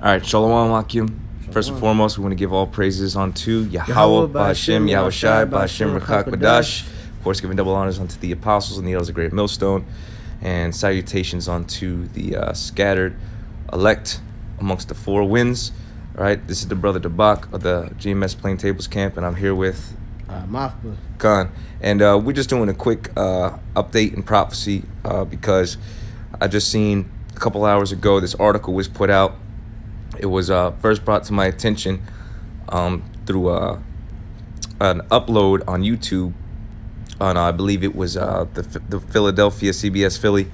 All right, Shalom Akim. First and foremost, we want to give all praises unto Yahweh, Ba'Hashem, Yahweh Shai, Ba'Hashem, Rechak, B'dash. Of course, giving double honors unto the apostles and the elders of Great Millstone. And salutations unto the scattered elect amongst the four winds. All right, this is the brother Debak of the GMS Plaintables camp, and I'm here with Mafba Khan. And we're just doing a quick update and prophecy because I just seen a couple hours ago this article was put out. It was first brought to my attention through an upload on YouTube on, I believe it was the Philadelphia CBS Philly,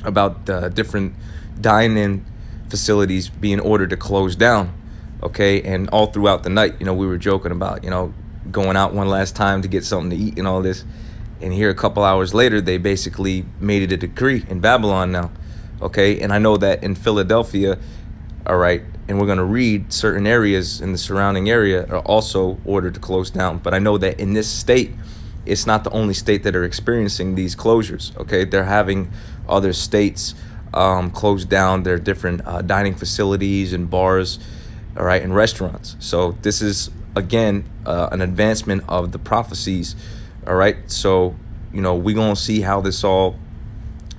about different dine-in facilities being ordered to close down, okay? And all throughout the night, we were joking about, going out one last time to get something to eat and all this. And here a couple hours later, they basically made it a decree in Babylon now, okay? And I know that in Philadelphia, all right, and we're going to read certain areas in the surrounding area are also ordered to close down. But I know that in this state, it's not the only state that are experiencing these closures, okay? They're having other states close down their different dining facilities and bars, all right, and restaurants. So this is, again, an advancement of the prophecies, all right? So, we're going to see how this all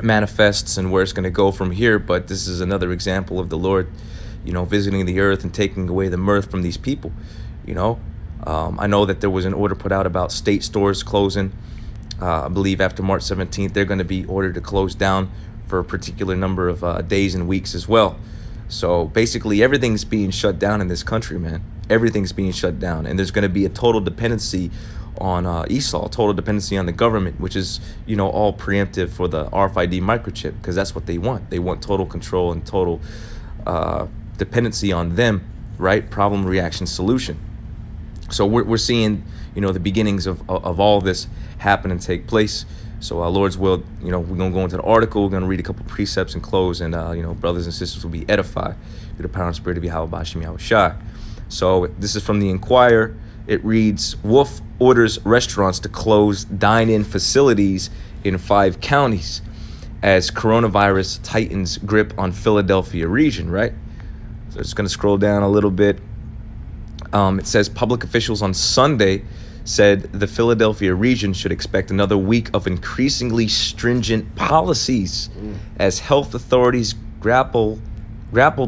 manifests and where it's going to go from here. But this is another example of the Lord, visiting the earth and taking away the mirth from these people. I know that there was an order put out about state stores closing. I believe after March 17th, they're going to be ordered to close down for a particular number of days and weeks as well. So basically everything's being shut down in this country, man. Everything's being shut down, and there's going to be a total dependency on Esau, total dependency on the government, which is, all preemptive for the RFID microchip, because that's what they want. They want total control and total dependency on them, right? Problem, reaction, solution. So we're seeing, the beginnings of all this happen and take place. So Lord's will, we're going to go into the article. We're going to read a couple precepts and close, and, brothers and sisters will be edified through the power and spirit of Yahweh Ba'Hashem Yahweh Shai. So this is from the Inquirer. It reads, Wolf orders restaurants to close dine-in facilities in 5 counties as coronavirus tightens grip on Philadelphia region, right? So it's going to scroll down a little bit. It says public officials on Sunday said the Philadelphia region should expect another week of increasingly stringent policies as health authorities grappled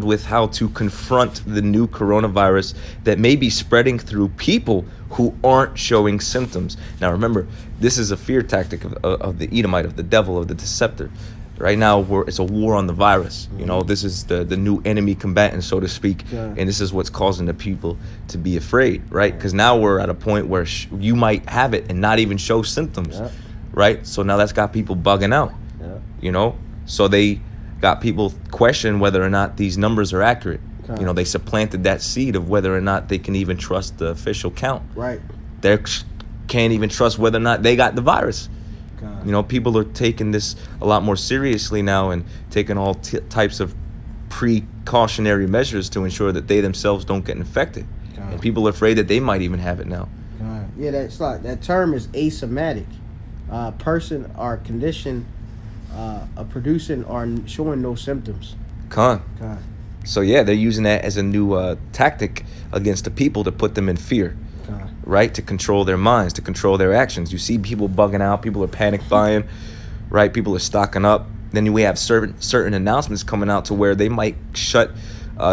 with how to confront the new coronavirus that may be spreading through people who aren't showing symptoms. Now remember, this is a fear tactic of the Edomite, of the devil, of the deceptor. Right now, it's a war on the virus. This is the new enemy combatant, so to speak. Yeah. And this is what's causing the people to be afraid, right? Because now we're at a point where you might have it and not even show symptoms, right? So now that's got people bugging out, So they got people question whether or not these numbers are accurate. They supplanted that seed of whether or not they can even trust the official count. Right. They can't even trust whether or not they got the virus. People are taking this a lot more seriously now and taking all types of precautionary measures to ensure that they themselves don't get infected. And people are afraid that they might even have it now. Yeah, that's like that term is asymptomatic. Person or condition producing or showing no symptoms. So yeah, they're using that as a new tactic against the people to put them in fear. Right, to control their minds, to control their actions. You see people bugging out, people are panic buying, right? People are stocking up. Then we have certain announcements coming out to where they might shut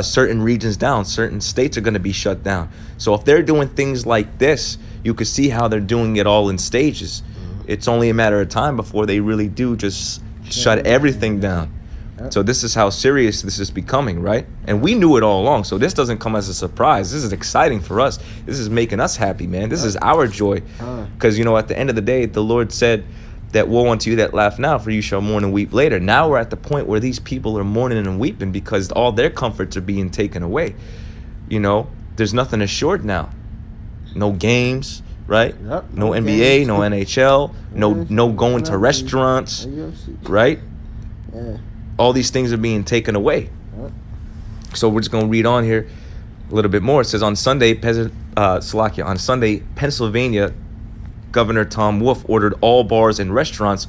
certain regions down. Certain states are going to be shut down. So if they're doing things like this, you can see how they're doing it all in stages. It's only a matter of time before they really do just shut everything down. So this is how serious this is becoming, right? And we knew it all along, so this doesn't come as a surprise. This is exciting for us. This is making us happy, man. This is our joy. Because, at the end of the day, the Lord said that woe unto you that laugh now, for you shall mourn and weep later. Now we're at the point where these people are mourning and weeping because all their comforts are being taken away. There's nothing assured now. No games, right? Yep. No NBA, no NHL, no going to restaurants, right? Yeah. All these things are being taken away. So we're just going to read on here a little bit more. It says on Sunday, Pennsylvania Governor Tom Wolf ordered all bars and restaurants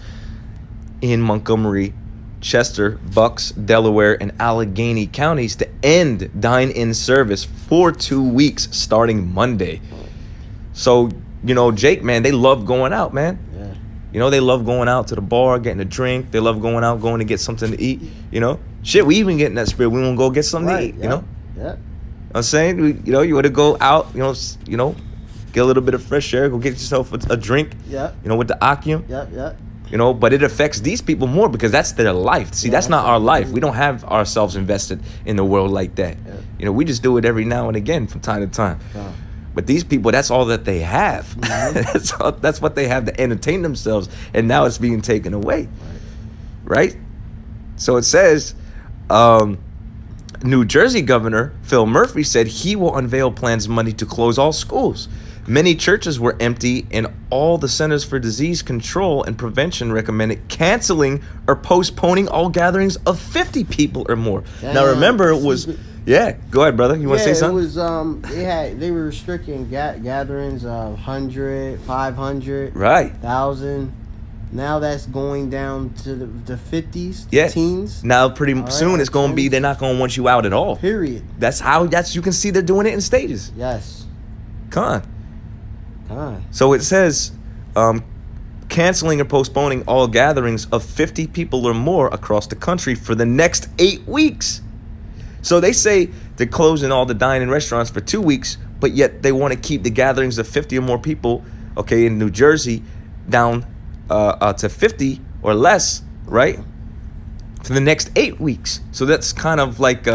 in Montgomery Chester, Bucks, Delaware, and Allegheny counties to end dine-in service for 2 weeks starting Monday. So, Jake, man, they love going out, man. Yeah. They love going out to the bar, getting a drink. They love going out, going to get something to eat. Shit, we even get in that spirit. We want to go get something to eat, Yeah. I'm saying, you want to go out, get a little bit of fresh air, go get yourself a drink, Yeah. with the Akim. Yeah. But it affects these people more because that's their life. See, that's not our life. We don't have ourselves invested in the world like that. Yeah. We just do it every now and again from time to time. But these people, that's all that they have. Mm-hmm. That's what they have to entertain themselves. And now it's being taken away. Right? So it says, New Jersey Governor Phil Murphy said he will unveil plans Monday to close all schools. Many churches were empty, and all the Centers for Disease Control and Prevention recommended canceling or postponing all gatherings of 50 people or more. Now, remember, it was... Yeah, go ahead, brother. You want to say something? It was, they were restricting gatherings of 100, 500, right, 1,000. Now that's going down to the 50s, yeah, teens. Now pretty soon it's going to be, they're not going to want you out at all. Period. That's you can see they're doing it in stages. Yes. Come on. So it says, canceling or postponing all gatherings of 50 people or more across the country for the next 8 weeks. So they say they're closing all the dine-in restaurants for 2 weeks, but yet they want to keep the gatherings of 50 or more people, in New Jersey, down to 50 or less, right, for the next 8 weeks. So that's kind of like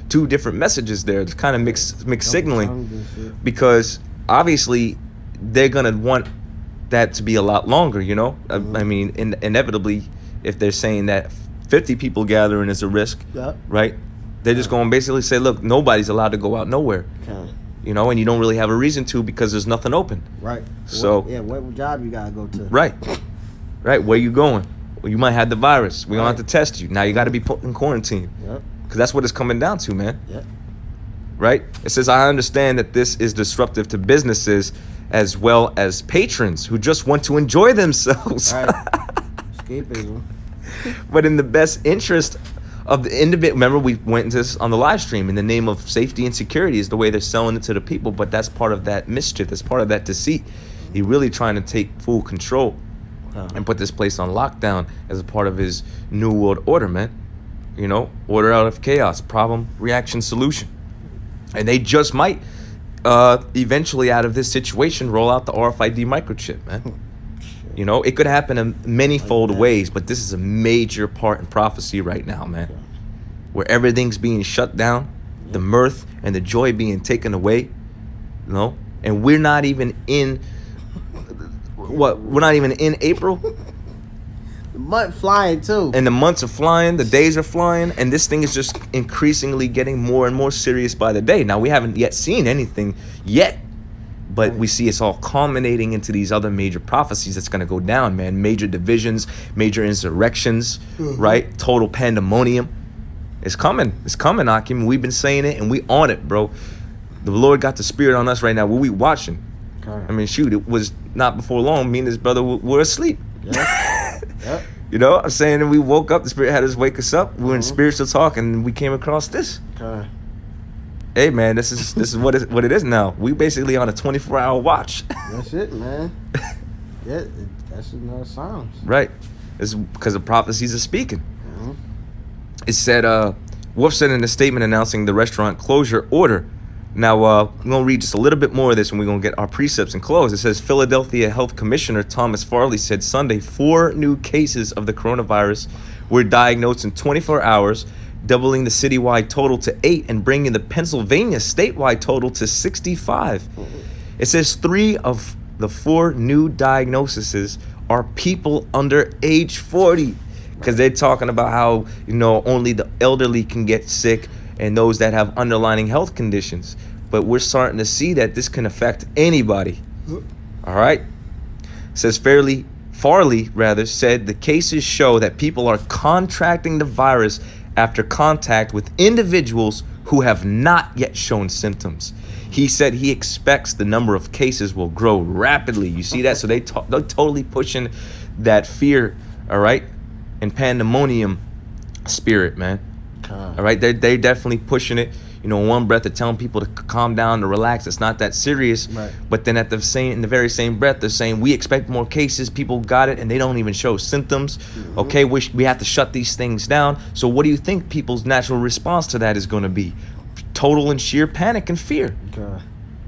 two different messages there. It's kind of mixed signaling, because obviously they're going to want that to be a lot longer, I mean, inevitably, if they're saying that 50 people gathering is a risk, right, they're just going to basically say, look, nobody's allowed to go out nowhere. And you don't really have a reason to because there's nothing open. Right. So what job you gotta go to? Right. Where you going? Well, you might have the virus. We don't have to test you. Now you got to be put in quarantine. Yep. Because that's what it's coming down to, man. Yep. Right. It says, I understand that this is disruptive to businesses as well as patrons who just want to enjoy themselves. Right. Escapism. But in the best interest of the individual, remember we went into this on the live stream, in the name of safety and security is the way they're selling it to the people, but that's part of that mischief, that's part of that deceit. He's really trying to take full control and put this place on lockdown as a part of his new world order, man. Order out of chaos, problem, reaction, solution. And they just might eventually, out of this situation, roll out the RFID microchip, man. It could happen in many-fold ways, but this is a major part in prophecy right now, man. Where everything's being shut down, the mirth and the joy being taken away, and we're not even in April. The month flying too. And the months are flying, the days are flying, and this thing is just increasingly getting more and more serious by the day. Now, we haven't yet seen anything yet, but we see it's all culminating into these other major prophecies that's going to go down, man. Major divisions, major insurrections, right? Total pandemonium. It's coming. It's coming, Akim. We've been saying it, and we on it, bro. The Lord got the spirit on us right now. What we watching? I mean, shoot, it was not before long. Me and his brother were asleep. Yeah. Yep. I'm saying, and we woke up. The Spirit had us wake us up. We were in spiritual talk, and we came across this. Hey, man, this is what it is now. We basically on a 24-hour watch. That's it, man. Yeah, that's another Psalms. Right. It's because the prophecies are speaking. It said, Wolf said in a statement announcing the restaurant closure order. Now, I'm going to read just a little bit more of this, and we're going to get our precepts and close. It says, Philadelphia Health Commissioner Thomas Farley said Sunday 4 new cases of the coronavirus were diagnosed in 24 hours, doubling the citywide total to 8 and bringing the Pennsylvania statewide total to 65. It says 3 of the 4 new diagnoses are people under age 40, because they're talking about how, only the elderly can get sick and those that have underlying health conditions. But we're starting to see that this can affect anybody. All right? It says Farley said the cases show that people are contracting the virus after contact with individuals who have not yet shown symptoms. He said he expects the number of cases will grow rapidly. You see that? So they're totally pushing that fear, all right, and pandemonium spirit, man. God. All right, they definitely pushing it. You know, in one breath they're telling people to calm down, to relax. It's not that serious. Right. But then in the very same breath, they're saying we expect more cases. People got it, and they don't even show symptoms. Mm-hmm. Okay, we have to shut these things down. So what do you think people's natural response to that is going to be? Total and sheer panic and fear. God.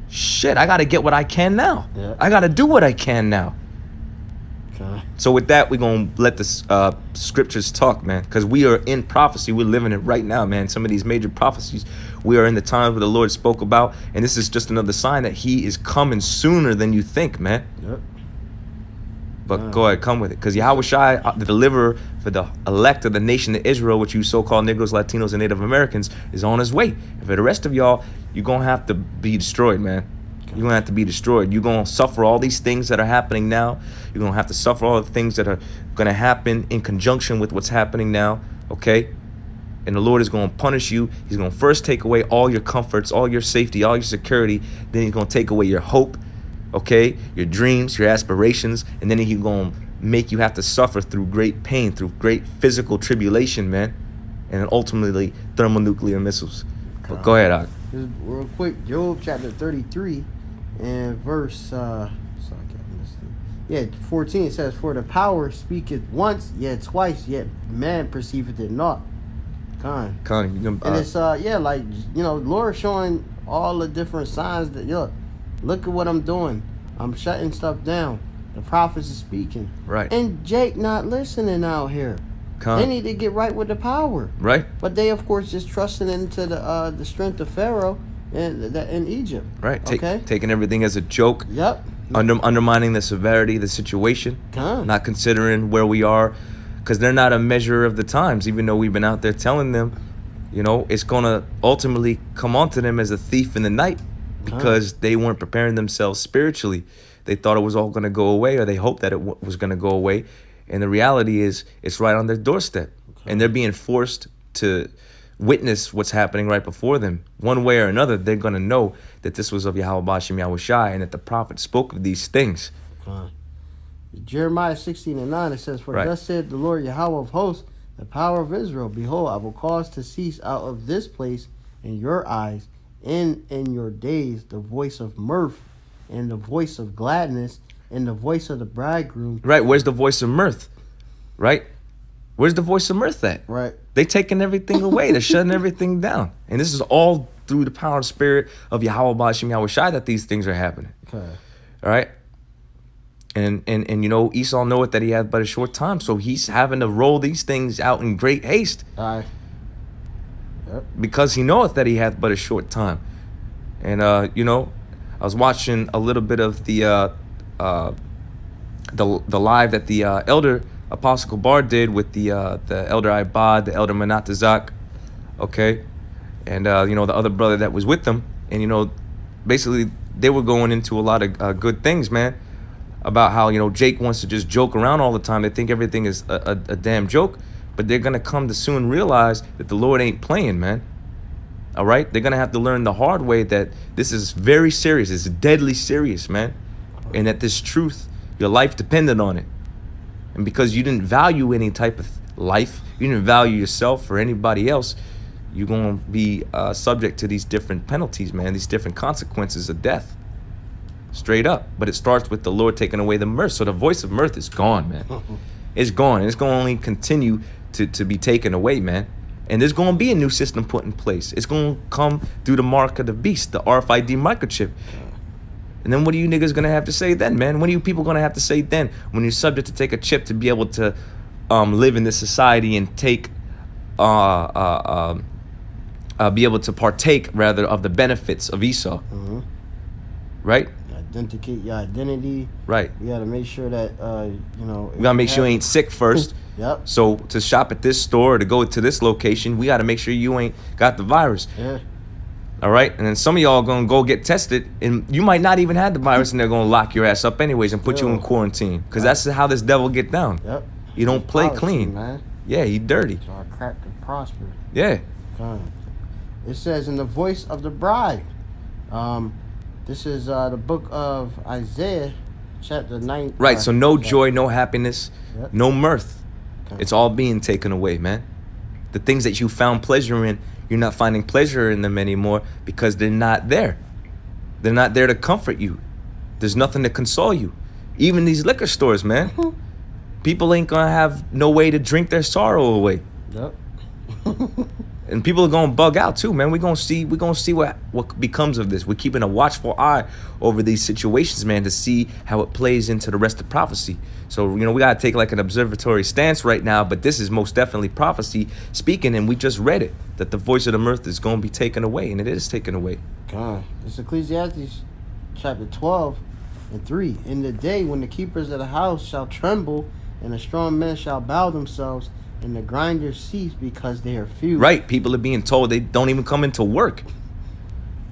Shit, I got to get what I can now. Yeah. I got to do what I can now. God. So with that, we're going to let the scriptures talk, man, because we are in prophecy. We're living it right now, man. Some of these major prophecies, we are in the times where the Lord spoke about, and this is just another sign that he is coming sooner than you think, man. Yep. But go ahead, come with it, because Yahweh Shai, the deliverer for the elect of the nation of Israel, which you so-called Negroes, Latinos, and Native Americans, is on his way. And for the rest of y'all, you're going to have to be destroyed, man. You're going to have to be destroyed. You're going to suffer all these things that are happening now. You're going to have to suffer all the things that are going to happen in conjunction with what's happening now, okay? And the Lord is going to punish you. He's going to first take away all your comforts, all your safety, all your security. Then he's going to take away your hope, okay? Your dreams, your aspirations. And then he's going to make you have to suffer through great pain, through great physical tribulation, man. And then ultimately, thermonuclear missiles. But go ahead, Og. Just real quick, Job chapter 33 and verse 14, it says, "For the power speaketh once, yet twice, yet man perceiveth it not." Connie, you can, And it's like, you know, Lord showing all the different signs that, look at what I'm doing. I'm shutting stuff down. The prophets is speaking. Right. And Jake not listening out here. Con. They need to get right with the power. Right. But they, of course, just trusting into the strength of Pharaoh in Egypt. Right. Okay. Taking everything as a joke. Yep. Undermining the severity of the situation. Con. Not considering where we are, because they're not a measure of the times, even though we've been out there telling them, you know, it's going to ultimately come onto them as a thief in the night, because they weren't preparing themselves spiritually. They thought it was all going to go away, or they hoped that it was going to go away. And the reality is it's right on their doorstep. And they're being forced to witness what's happening right before them. One way or another, they're going to know that this was of Yahweh Bashem Yahweh Shai, and that the prophet spoke of these things. Jeremiah 16:9, it says, "For Right. thus said the Lord Yahweh of hosts, the power of Israel, behold, I will cause to cease out of this place in your eyes, and in your days, the voice of mirth, and the voice of gladness, and the voice of the bridegroom." Right, where's the voice of mirth? Right? Where's the voice of mirth at? Right. They taking everything away. They're shutting everything down. And this is all through the power and spirit of Yahweh Bashem Yahweh Shai that these things are happening. Okay. All right? And you know, Esau knoweth that he hath but a short time, so he's having to roll these things out in great haste. Aye. Yep. Because he knoweth that he hath but a short time. And you know, I was watching a little bit of the live that the elder Apostle Bar did with the elder Ibad, the elder Manatazak, okay, and you know, the other brother that was with them, and you know, basically they were going into a lot of good things, man, about how, you know, Jake wants to just joke around all the time. They think everything is a damn joke, but they're gonna come to soon realize that the Lord ain't playing, man. All right, they're gonna have to learn the hard way that this is very serious. It's deadly serious, man, and that this truth, your life depended on it. And because you didn't value any type of life, you didn't value yourself or anybody else, you're going to be subject to these different penalties, man, these different consequences of death. Straight up. But it starts with the Lord taking away the mirth. So the voice of mirth is gone, man. It's gone. And it's going to only continue to be taken away, man. And there's going to be a new system put in place. It's going to come through the mark of the beast, the RFID microchip. And then what are you niggas gonna have to say then, man? What are you people gonna have to say then when you're subject to take a chip to be able to live in this society and take be able to partake rather of the benefits of Esau? Mm-hmm. Right? Authenticate your identity. Right. You gotta make sure that you know. We gotta make sure you ain't sick first. Yep. So to shop at this store or to go to this location, we gotta make sure you ain't got the virus. Yeah. All right, and then some of y'all gonna go get tested, and you might not even have the virus, and they're gonna lock your ass up anyways and put you in quarantine, because that's how this devil get down. Yep. You don't play Policy, clean, man. Yeah, he dirty. So our crack can prosper. Yeah, It says in the voice of the bride. This is the book of Isaiah, chapter 9. right. So no joy, no happiness, Yep. no mirth. Okay. It's all being taken away, man. The things that you found pleasure in, you're not finding pleasure in them anymore because they're not there. They're not there to comfort you. There's nothing to console you. Even these liquor stores, man. People ain't gonna have no way to drink their sorrow away. Yep. And people are gonna bug out too, man. We're gonna see what becomes of this. We're keeping a watchful eye over these situations, man, to see how it plays into the rest of prophecy. So, we gotta take like an observatory stance right now, but this is most definitely prophecy speaking, and we just read it, that the voice of the mirth is gonna be taken away, and it is taken away. God. It's Ecclesiastes chapter 12:3. In the day when the keepers of the house shall tremble, and the strong men shall bow themselves, and the grinders cease because they are few. Right, people are being told they don't even come into work.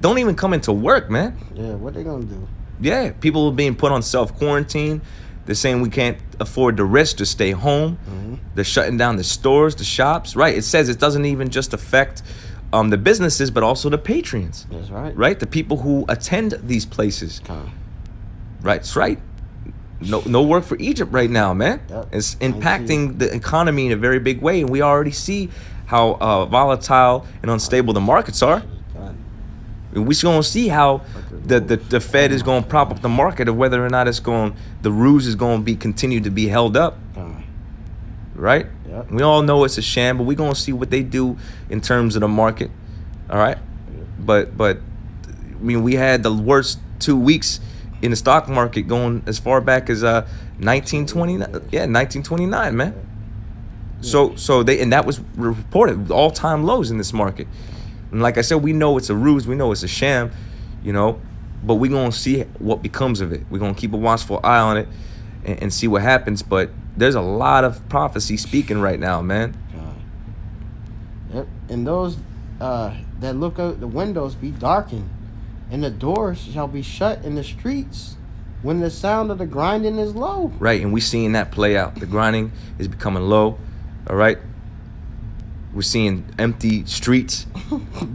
Don't even come into work, man. Yeah, what they gonna do? Yeah, people are being put on self-quarantine. They're saying we can't afford the risk to stay home. Mm-hmm. They're shutting down the stores, the shops. Right, it says it doesn't even just affect the businesses, but also the patrons. That's right. Right, the people who attend these places. Right, that's right. No work for Egypt right now, man. Yep. It's impacting the economy in a very big way, and we already see how volatile and unstable the markets are. God. And we're going to see how the Fed is going to prop up the market, or whether or not the ruse is going to be continued to be held up. Right? Yep. We all know it's a sham, but we're going to see what they do in terms of the market. All right? But I mean, we had the worst 2 weeks in the stock market going as far back as 1929. Yeah, 1929, man. So that was reported all-time lows in this market. And like I said, we know it's a ruse, we know it's a sham, but we're going to see what becomes of it. We're going to keep a watchful eye on it and see what happens. But there's a lot of prophecy speaking right now, man. Yep. And those that look out the windows be darkened, and the doors shall be shut in the streets when the sound of the grinding is low. Right, and we're seeing that play out. The grinding is becoming low, all right? We're seeing empty streets.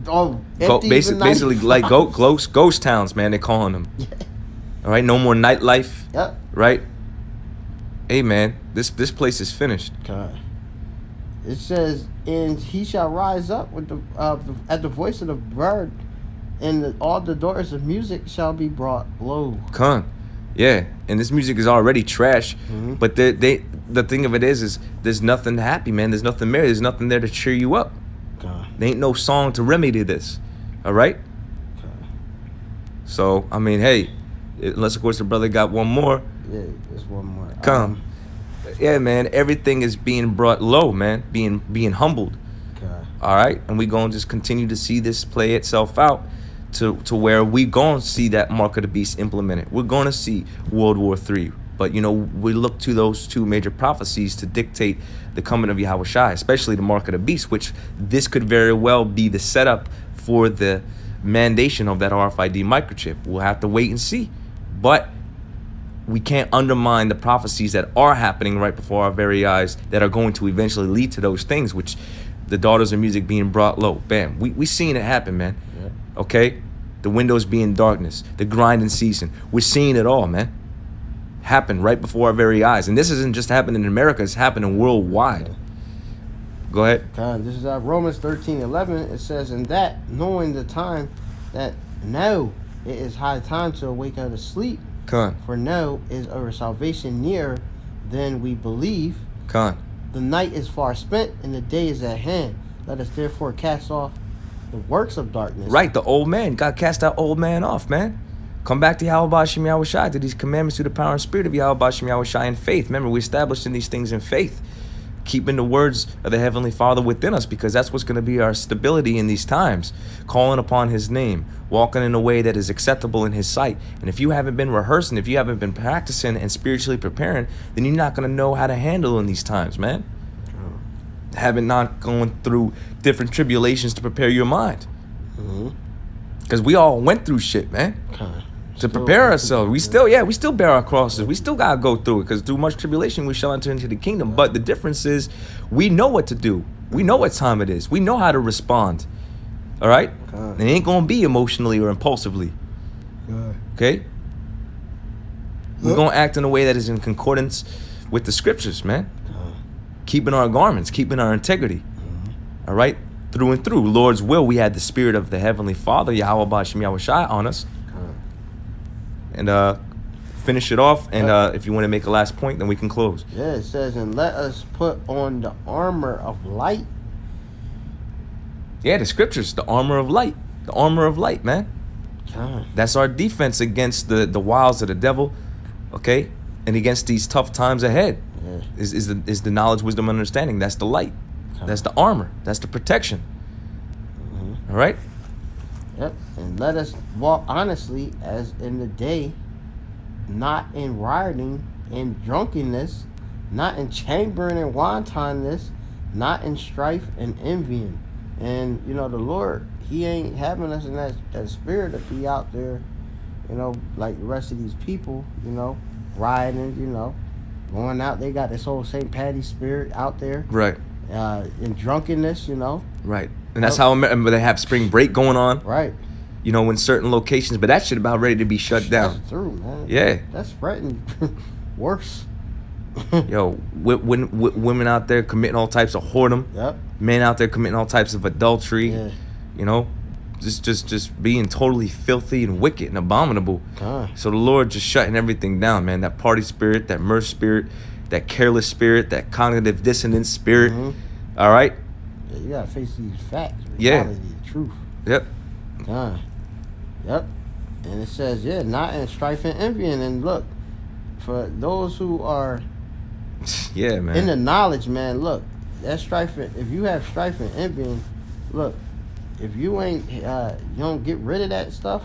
Basically like ghost towns, man, they're calling them. Yeah. All right, no more nightlife. Yep. Right? Hey, man, this place is finished. God. It says, and he shall rise up with at the voice of the bird, and all the doors of music shall be brought low. Yeah, and this music is already trash. Mm-hmm. But the thing of it is there's nothing happy, man. There's nothing merry. There's nothing there to cheer you up. God. There ain't no song to remedy this. All right? God. So, I mean, hey, unless, of course, the brother got one more. Yeah, there's one more. Yeah, man, everything is being brought low, man, being humbled. God. All right? And we going to just continue to see this play itself out to where we going to see that mark of the beast implemented. We're going to see World War III. But, we look to those two major prophecies to dictate the coming of Yahushua, especially the mark of the beast, which this could very well be the setup for the mandation of that RFID microchip. We'll have to wait and see. But we can't undermine the prophecies that are happening right before our very eyes that are going to eventually lead to those things, which the daughters of music being brought low. Bam. We seeing it happen, man. Yeah. Okay? The windows being darkness, the grinding season. We're seeing it all, man. Happen right before our very eyes. And this isn't just happening in America, it's happening worldwide. Yeah. Go ahead. God, this is Romans 13:11. It says, "In that, knowing the time, that now it is high time to awake out of sleep, for now is our salvation nearer than we believe. The night is far spent, and the day is at hand. Let us therefore cast off the works of darkness." Right, the old man. God cast that old man off, man. Come back to Yahweh Shem Yahushai, to these commandments through the power and spirit of Yahweh Shem Yahushai in faith. Remember, we established in these things in faith. Keeping the words of the Heavenly Father within us, because that's what's going to be our stability in these times. Calling upon His name, walking in a way that is acceptable in His sight. And if you haven't been rehearsing, if you haven't been practicing and spiritually preparing, then you're not going to know how to handle in these times, man. Having not going through different tribulations to prepare your mind. Because we all went through shit, man. To prepare ourselves. We still bear our crosses. We still got to go through it, because through much tribulation we shall enter into the kingdom. But the difference is we know what to do. We know what time it is. We know how to respond. All right? It ain't going to be emotionally or impulsively. Okay? We're going to act in a way that is in concordance with the scriptures, man. Keeping our garments, keeping our integrity. All right, through and through. Lord's will, we had the spirit of the Heavenly Father, Yahweh Ba'Shem Yahweh Shai, on us. And finish it off. And if you want to make a last point, then we can close. Yeah, it says, and let us put on the armor of light. Yeah, the scriptures, the armor of light. The armor of light, man. That's our defense against the wiles of the devil, okay? And against these tough times ahead. Yeah. Is the knowledge, wisdom, and understanding. That's the light. That's the armor. That's the protection. All right? Yep. And let us walk honestly as in the day, not in rioting and drunkenness, not in chambering and wantonness, not in strife and envying. And, you know, the Lord, he ain't having us in that spirit to be out there, you know, like the rest of these people, you know, rioting, you know, going out. They got this whole St. Patty's spirit out there. Right. In drunkenness, you know. Right. And that's how they have spring break going on. Right. You know, in certain locations. But that shit about ready to be shut down. That's true, man. Yeah. That's spreading worse. Yo, women out there committing all types of whoredom. Yep. Men out there committing all types of adultery. Yeah. You know, just being totally filthy and wicked and abominable. So the Lord just shutting everything down, man. That party spirit, that mirth spirit, that careless spirit, that cognitive dissonance spirit. All right. Yeah, you gotta face these facts. Yeah. The truth. Yep. Yep. And it says, yeah, not in strife and envying. And look, for those who are yeah, man, in the knowledge, man, look, that strife, if you have strife and envying, look, if you ain't, you don't get rid of that stuff,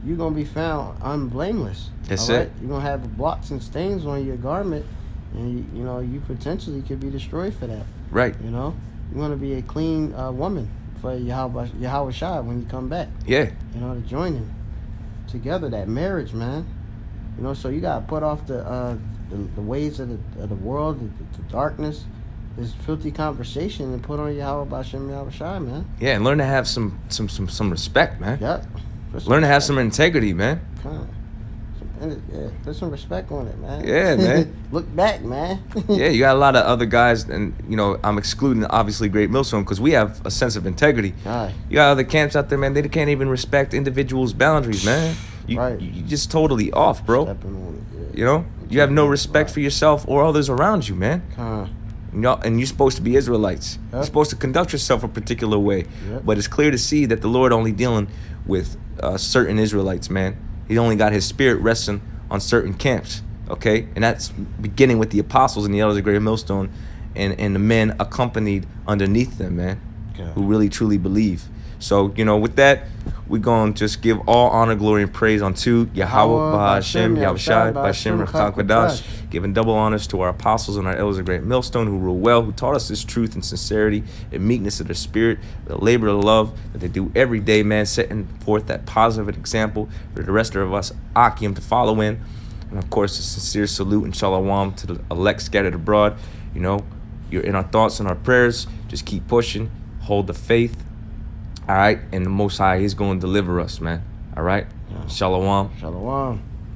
you're going to be found unblameless. That's it. You're going to have blots and stains on your garment, and, you know, you potentially could be destroyed for that. Right. You know, you want to be a clean woman for Yahweh Shai when you come back. Yeah. You know, to join him together, that marriage, man. You know, so you got to put off the ways of the world, the darkness, this filthy conversation, and put on Yahweh Ba'Shem Yahweh Shai, man. Yeah, and learn to have some respect, man. Yep. Learn to have some integrity, man. Yeah, put some respect on it, man. Yeah, man. Look back, man. Yeah, you got a lot of other guys, and, you know, I'm excluding, obviously, Great Millstone, because we have a sense of integrity. Aye. You got other camps out there, man, they can't even respect individuals' boundaries, man. You just totally off, bro. Stepping on it, yeah. You know? You have no respect for yourself or others around you, man. And you're supposed to be Israelites. You're supposed to conduct yourself a particular way. But it's clear to see that the Lord only dealing with certain Israelites, man. He only got his spirit resting on certain camps, okay? And that's beginning with the apostles and the elders of Great Millstone and the men accompanied underneath them, man, who really, truly believe. So, you know, with that, we're going to just give all honor, glory, and praise unto Yahweh, Ba'Shem, Yahweh Shai, Ba'Shem, Rechak Quadash, giving double honors to our apostles and our elders of Great Millstone who rule well, who taught us this truth and sincerity and meekness of their spirit, the labor of love that they do every day, man, setting forth that positive example for the rest of us, Akim, to follow in. And, of course, a sincere salute and shalom to the elect scattered abroad. You know, you're in our thoughts and our prayers. Just keep pushing. Hold the faith. All right, and the Most High is going to deliver us, man. All right, Shalom. Shalom.